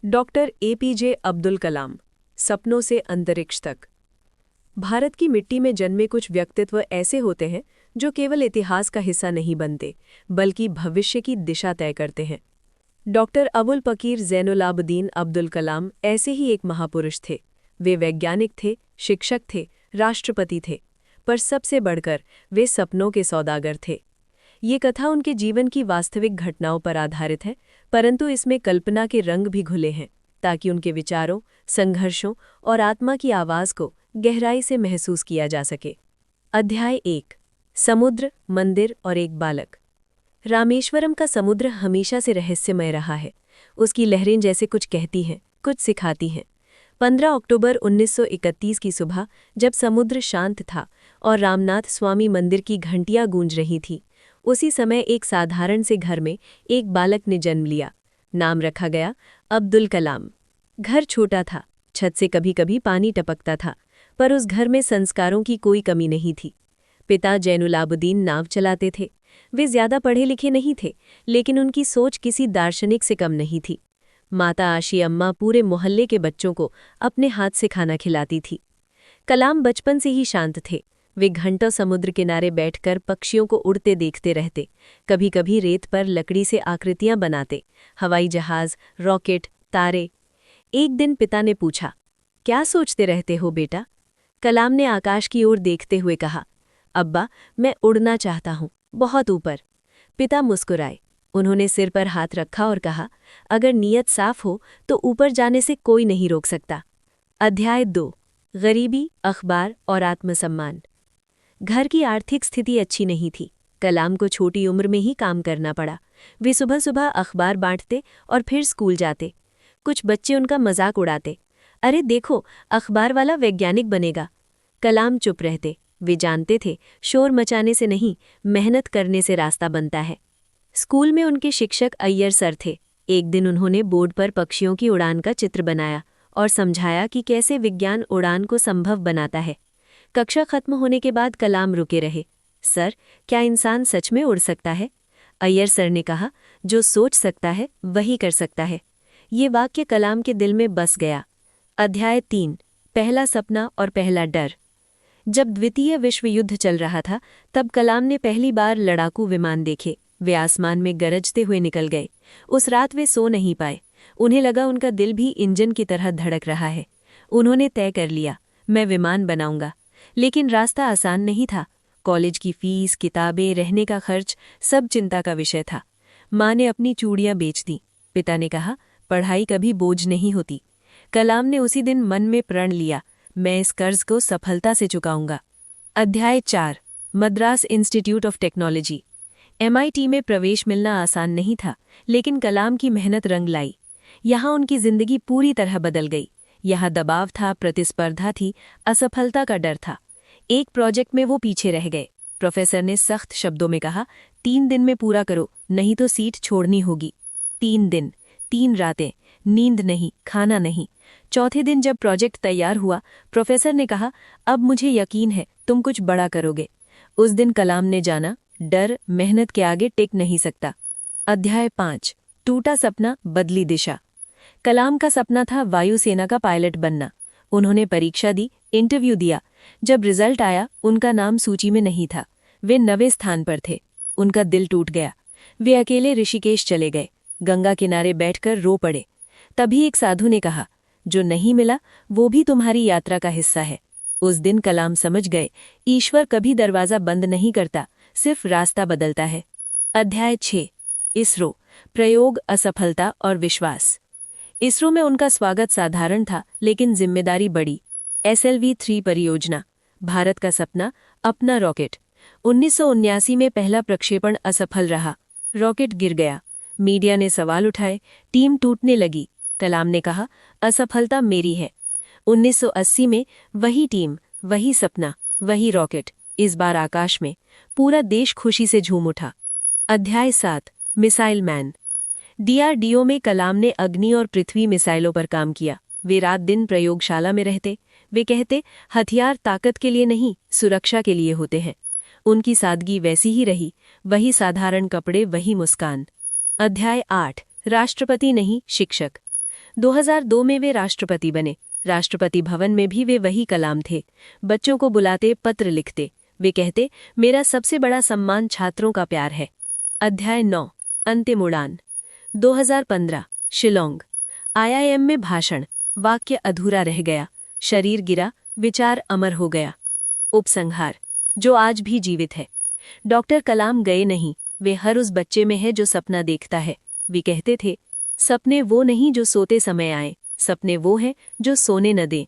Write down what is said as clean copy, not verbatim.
Doctor APJ Abdul Kalam, सपनों से अंतरिक्ष तक। भारत की मिट्टी में जन्मे कुछ व्यक्तित्व ऐसे होते हैं जो केवल इतिहास का हिस्सा नहीं बनते, बल्कि भविष्य की दिशा तय करते हैं। डॉक्टर अबुल पकीर ज़ैनुलाब्दीन अब्दुल कलाम ऐसे ही एक महापुरुष थे। वे वैज्ञानिक थे, शिक्षक थे, राष्ट्रपति थे, पर सबसे बढ़कर वे सपनों के सौदागर थे। ये कथा उनके जीवन की वास्तविक घटनाओं पर आधारित है, परंतु इसमें कल्पना के रंग भी घुले हैं, ताकि उनके विचारों, संघर्षों और आत्मा की आवाज़ को गहराई से महसूस किया जा सके। अध्याय 1। समुद्र, मंदिर और एक बालक। रामेश्वरम का समुद्र हमेशा से रहस्यमय रहा है। उसकी लहरें जैसे कुछ कहती हैं, कुछ सिखाती हैं। 15 अक्टूबर 1931 की सुबह, जब समुद्र शांत था और रामनाथ स्वामी मंदिर की घंटियां गूंज रही थी, उसी समय एक साधारण से घर में एक बालक ने जन्म लिया। नाम रखा गया अब्दुल कलाम। घर छोटा था, छत से कभी कभी पानी टपकता था, पर उस घर में संस्कारों की कोई कमी नहीं थी। पिता ज़ैनुलाब्दीन नाव चलाते थे। वे ज्यादा पढ़े लिखे नहीं थे, लेकिन उनकी सोच किसी दार्शनिक से कम नहीं थी। माता आशी अम्मा पूरे मोहल्ले के बच्चों को अपने हाथ से खाना खिलाती थी। कलाम बचपन से ही शांत थे। वे घंटों समुद्र किनारे बैठकर पक्षियों को उड़ते देखते रहते, कभी कभी रेत पर लकड़ी से आकृतियां बनाते, हवाई जहाज, रॉकेट, तारे। एक दिन पिता ने पूछा, क्या सोचते रहते हो बेटा? कलाम ने आकाश की ओर देखते हुए कहा, अब्बा, मैं उड़ना चाहता हूँ, बहुत ऊपर। पिता मुस्कुराए। उन्होंने सिर पर हाथ रखा और कहा, अगर नीयत साफ हो तो ऊपर जाने से कोई नहीं रोक सकता। अध्याय 2। गरीबी, अखबार और आत्मसम्मान। घर की आर्थिक स्थिति अच्छी नहीं थी। कलाम को छोटी उम्र में ही काम करना पड़ा। वे सुबह सुबह अखबार बांटते और फिर स्कूल जाते। कुछ बच्चे उनका मजाक उड़ाते, अरे देखो, अखबार वाला वैज्ञानिक बनेगा। कलाम चुप रहते। वे जानते थे, शोर मचाने से नहीं, मेहनत करने से रास्ता बनता है। स्कूल में उनके शिक्षक अय्यर सर थे। एक दिन उन्होंने बोर्ड पर पक्षियों की उड़ान का चित्र बनाया और समझाया कि कैसे विज्ञान उड़ान को संभव बनाता है। कक्षा खत्म होने के बाद कलाम रुके रहे। सर, क्या इंसान सच में उड़ सकता है? अय्यर सर ने कहा, जो सोच सकता है वही कर सकता है। ये वाक्य कलाम के दिल में बस गया। अध्याय 3। पहला सपना और पहला डर। जब द्वितीय विश्व युद्ध चल रहा था, तब कलाम ने पहली बार लड़ाकू विमान देखे। वे आसमान में गरजते हुए निकल गए। उस रात वे सो नहीं पाए। उन्हें लगा उनका दिल भी इंजन की तरह धड़क रहा है। उन्होंने तय कर लिया, मैं विमान बनाऊंगा। लेकिन रास्ता आसान नहीं था। कॉलेज की फीस, किताबें, रहने का खर्च, सब चिंता का विषय था। माँ ने अपनी चूड़ियां बेच दी। पिता ने कहा, पढ़ाई कभी बोझ नहीं होती। कलाम ने उसी दिन मन में प्रण लिया, मैं इस कर्ज को सफलता से चुकाऊंगा। अध्याय 4। Madras institute of technology. MIT में प्रवेश मिलना आसान नहीं था, लेकिन कलाम की मेहनत रंग लाई। यहाँ उनकी जिंदगी पूरी तरह बदल गई। यहाँ दबाव था, प्रतिस्पर्धा थी, असफलता का डर था। एक प्रोजेक्ट में वो पीछे रह गए। प्रोफेसर ने सख्त शब्दों में कहा, 3 दिन में पूरा करो, नहीं तो सीट छोड़नी होगी। 3 दिन, 3 रातें, नींद नहीं, खाना नहीं। चौथे दिन जब प्रोजेक्ट तैयार हुआ, प्रोफेसर ने कहा, अब मुझे यकीन है तुम कुछ बड़ा करोगे। उस दिन कलाम ने जाना, डर मेहनत के आगे टिक नहीं सकता। अध्याय 5। टूटा सपना, बदली दिशा। कलाम का सपना था वायुसेना का पायलट बनना। उन्होंने परीक्षा दी, इंटरव्यू दिया। जब रिजल्ट आया, उनका नाम सूची में नहीं था। वे 9वें स्थान पर थे। उनका दिल टूट गया। वे अकेले ऋषिकेश चले गए। गंगा किनारे बैठकर रो पड़े। तभी एक साधु ने कहा, जो नहीं मिला वो भी तुम्हारी यात्रा का हिस्सा है। उस दिन कलाम समझ गए, ईश्वर कभी दरवाजा बंद नहीं करता, सिर्फ रास्ता बदलता है। अध्याय 6। इसरो, प्रयोग, असफलता और विश्वास। इसरो में उनका स्वागत साधारण था, लेकिन जिम्मेदारी बड़ी। SLV-3 परियोजना, भारत का सपना, अपना रॉकेट। 1979 में पहला प्रक्षेपण असफल रहा। रॉकेट गिर गया। मीडिया ने सवाल उठाए, टीम टूटने लगी। कलाम ने कहा, असफलता मेरी है। 1980 में वही टीम, वही सपना, वही रॉकेट, इस बार आकाश में। पूरा देश खुशी से झूम उठा। अध्याय 7। Missile man. DRDO में कलाम ने अग्नि और पृथ्वी मिसाइलों पर काम किया। वे रात दिन प्रयोगशाला में रहते। वे कहते, हथियार ताकत के लिए नहीं, सुरक्षा के लिए होते हैं। उनकी सादगी वैसी ही रही, वही साधारण कपड़े, वही मुस्कान। अध्याय 8। राष्ट्रपति नहीं, शिक्षक। 2002 में वे राष्ट्रपति बने। राष्ट्रपति भवन में भी वे वही कलाम थे। बच्चों को बुलाते, पत्र लिखते। वे कहते, मेरा सबसे बड़ा सम्मान छात्रों का प्यार है। अध्याय 9, अंतिम उड़ान। 2015, शिलोंग। IIM में भाषण। वाक्य अधूरा रह गया। शरीर गिरा, विचार अमर हो गया। उपसंहार, जो आज भी जीवित है। डॉक्टर कलाम गए नहीं, वे हर उस बच्चे में है जो सपना देखता है। वे कहते थे, सपने वो नहीं जो सोते समय आए, सपने वो हैं जो सोने न दें।